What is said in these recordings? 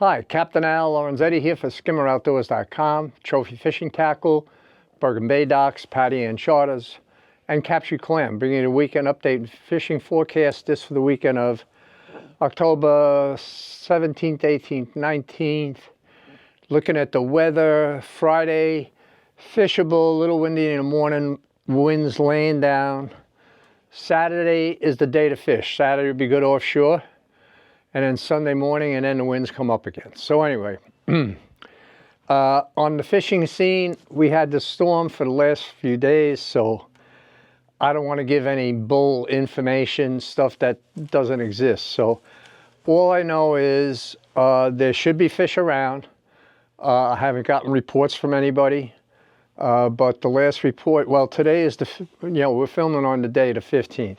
Hi, Captain Al Lorenzetti here for SkimmerOutdoors.com, trophy fishing tackle, Bergen Bay docks, Patty and charters, and captured clam, bringing you a weekend update fishing forecast. This for the weekend of October 17th, 18th, 19th. Looking at the weather, Friday, fishable, a little windy in the morning, winds laying down. Saturday is the day to fish. Saturday will be good offshore. And then Sunday morning, and then the winds come up again. So anyway, on the fishing scene, we had the storm for the last few days, so I don't want to give any bull information, stuff that doesn't exist. So all I know is there should be fish around. I haven't gotten reports from anybody, but the last report, well, today is we're filming on the day, the 15th.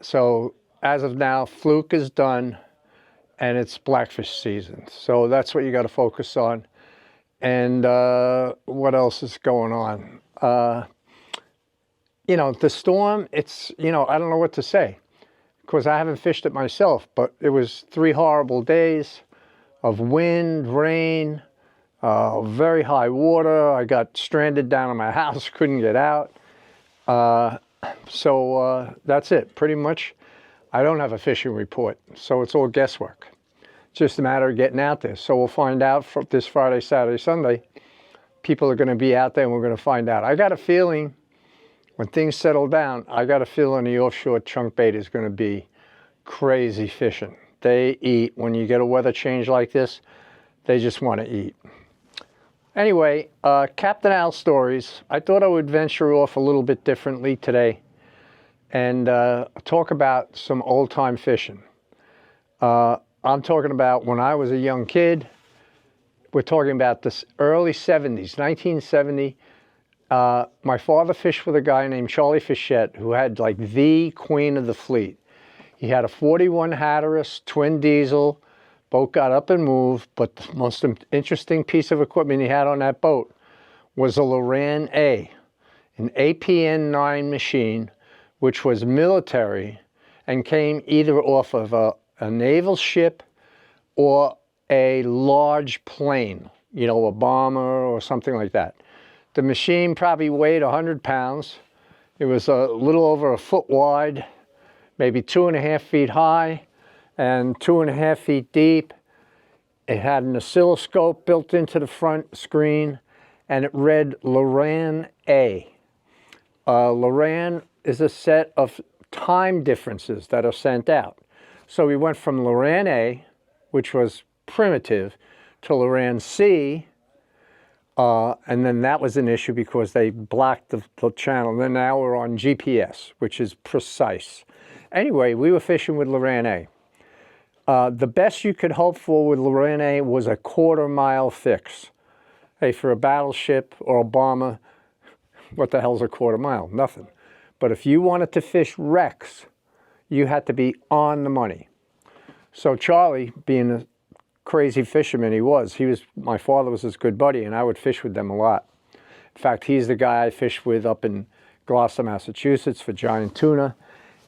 So as of now, fluke is done. And it's blackfish season. So that's what you got to focus on. And what else is going on? The storm, it's, I don't know what to say. Because I haven't fished it myself, but it was 3 horrible days of wind, rain, very high water. I got stranded down in my house, couldn't get out. So that's it, pretty much. I don't have a fishing report, so it's all guesswork. It's just a matter of getting out there. So we'll find out for this Friday, Saturday, Sunday. People are going to be out there and we're going to find out. I got a feeling when things settle down, I got a feeling the offshore chunk bait is going to be crazy fishing. They eat. When you get a weather change like this, they just want to eat. Anyway, Captain Al stories. I thought I would venture off a little bit differently today and talk about some old-time fishing. I'm talking about when I was a young kid. We're talking about the early 70s, 1970. My father fished with a guy named Charlie Fischette, who had like the queen of the fleet. He had a 41 Hatteras, twin diesel. Boat got up and moved, but the most interesting piece of equipment he had on that boat was a Loran-A, an APN-9 machine, which was military and came either off of a naval ship or a large plane, a bomber or something like that. The machine probably weighed 100 pounds. It was a little over 1 foot wide, maybe 2.5 feet high and 2.5 feet deep. It had an oscilloscope built into the front screen and it read Loran-A. Loran is a set of time differences that are sent out. So we went from Loran-A, which was primitive, to Loran-C, and then that was an issue because they blocked the channel. Then now we're on GPS, which is precise. Anyway, we were fishing with Loran-A. The best you could hope for with Loran-A was a 1/4 mile fix. Hey, for a battleship or a bomber, what the hell's a 1/4 mile? Nothing. But if you wanted to fish wrecks, you had to be on the money. So Charlie, being a crazy fisherman he was, my father was his good buddy, and I would fish with them a lot. In fact, he's the guy I fished with up in Gloucester, Massachusetts for giant tuna.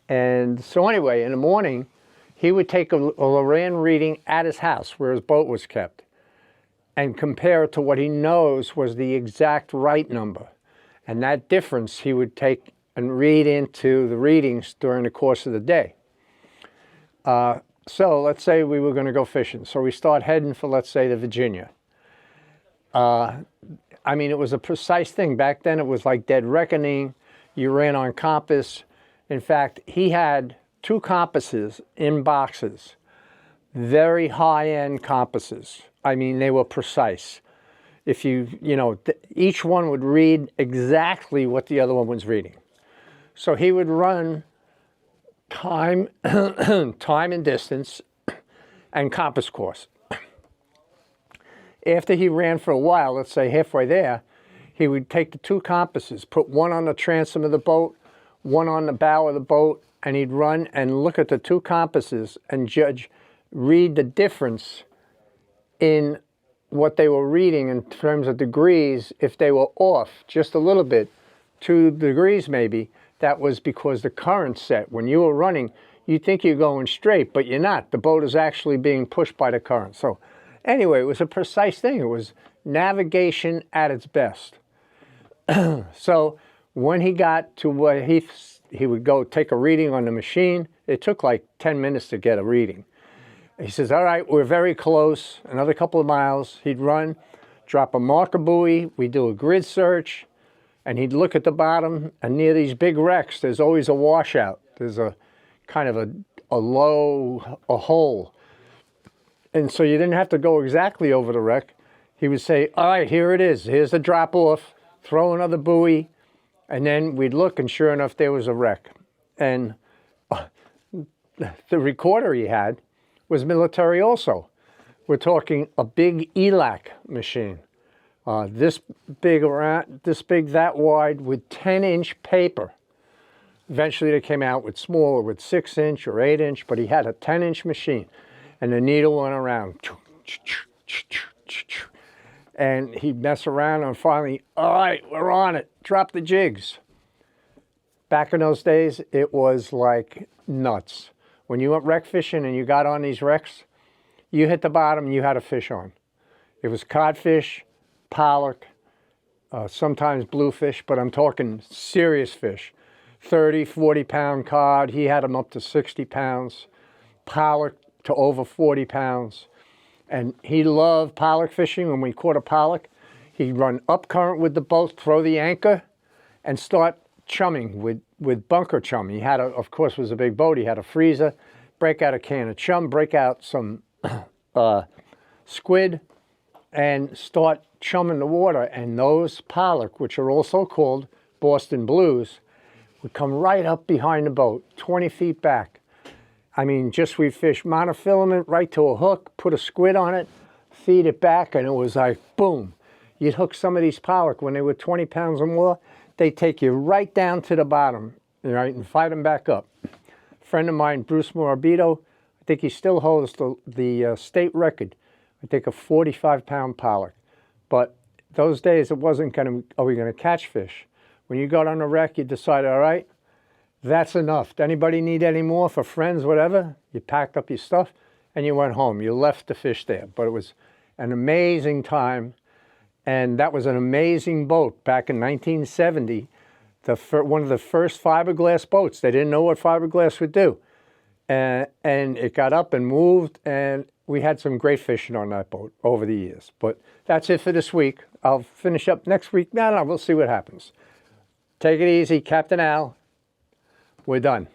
And so anyway, in the morning, he would take a Loran reading at his house where his boat was kept and compare it to what he knows was the exact right number. And that difference he would take and read into the readings during the course of the day. So let's say we were going to go fishing. So we start heading for, let's say, the Virginia. It was a precise thing. Back then it was like dead reckoning. You ran on compass. In fact, he had 2 compasses in boxes. Very high-end compasses. They were precise. If each one would read exactly what the other one was reading. So he would run time, time and distance, and compass course. After he ran for a while, let's say halfway there, he would take the 2 compasses, put one on the transom of the boat, one on the bow of the boat, and he'd run and look at the 2 compasses and read the difference in what they were reading in terms of degrees. If they were off just a little bit, 2 degrees maybe, that was because the current set. When you were running, you think you're going straight, but you're not. The boat is actually being pushed by the current. So Anyway, it was a precise thing. It was navigation at its best. So when he got to where he would go take a reading on the machine, it took like 10 minutes to get a reading. He says, all right, we're very close, another couple of miles. He'd run, drop a marker buoy, we'd do a grid search, and he'd look at the bottom, and near these big wrecks, there's always a washout. There's a kind of a hole. And so you didn't have to go exactly over the wreck. He would say, all right, here it is. Here's the drop off, throw another buoy, and then we'd look, and sure enough, there was a wreck. And the recorder he had was military also. We're talking a big ELAC machine. This big, that wide, with 10-inch paper. Eventually they came out with smaller, with 6-inch or 8-inch, but he had a 10-inch machine. And the needle went around. And he'd mess around, and finally, all right, we're on it. Drop the jigs. Back in those days, it was like nuts. When you went wreck fishing and you got on these wrecks, you hit the bottom, you had a fish on. It was codfish, pollock, sometimes bluefish, but I'm talking serious fish. 30, 40-pound cod. He had them up to 60 pounds. Pollock to over 40 pounds. And he loved pollock fishing. When we caught a pollock, he'd run up current with the boat, throw the anchor, and start chumming with bunker chum. He had, of course, it was a big boat. He had a freezer, break out a can of chum, break out some squid, and start chumming the water. And those pollock, which are also called Boston Blues, would come right up behind the boat, 20 feet back. I mean, we fished monofilament right to a hook, put a squid on it, feed it back, and it was like, boom. You'd hook some of these pollock when they were 20 pounds or more, they'd take you right down to the bottom, right, and fight them back up. A friend of mine, Bruce Morabito, I think he still holds the state record, I think a 45-pound pollock. But those days it wasn't are we going to catch fish? When you got on a wreck, you decided, all right, that's enough. Anybody need any more for friends, whatever? You packed up your stuff and you went home. You left the fish there. But it was an amazing time. And that was an amazing boat back in 1970. One of the first fiberglass boats. They didn't know what fiberglass would do. And it got up and moved, and we had some great fishing on that boat over the years. But that's it for this week. I'll finish up next week. No, we'll see what happens. Take it easy, Captain Al. We're done.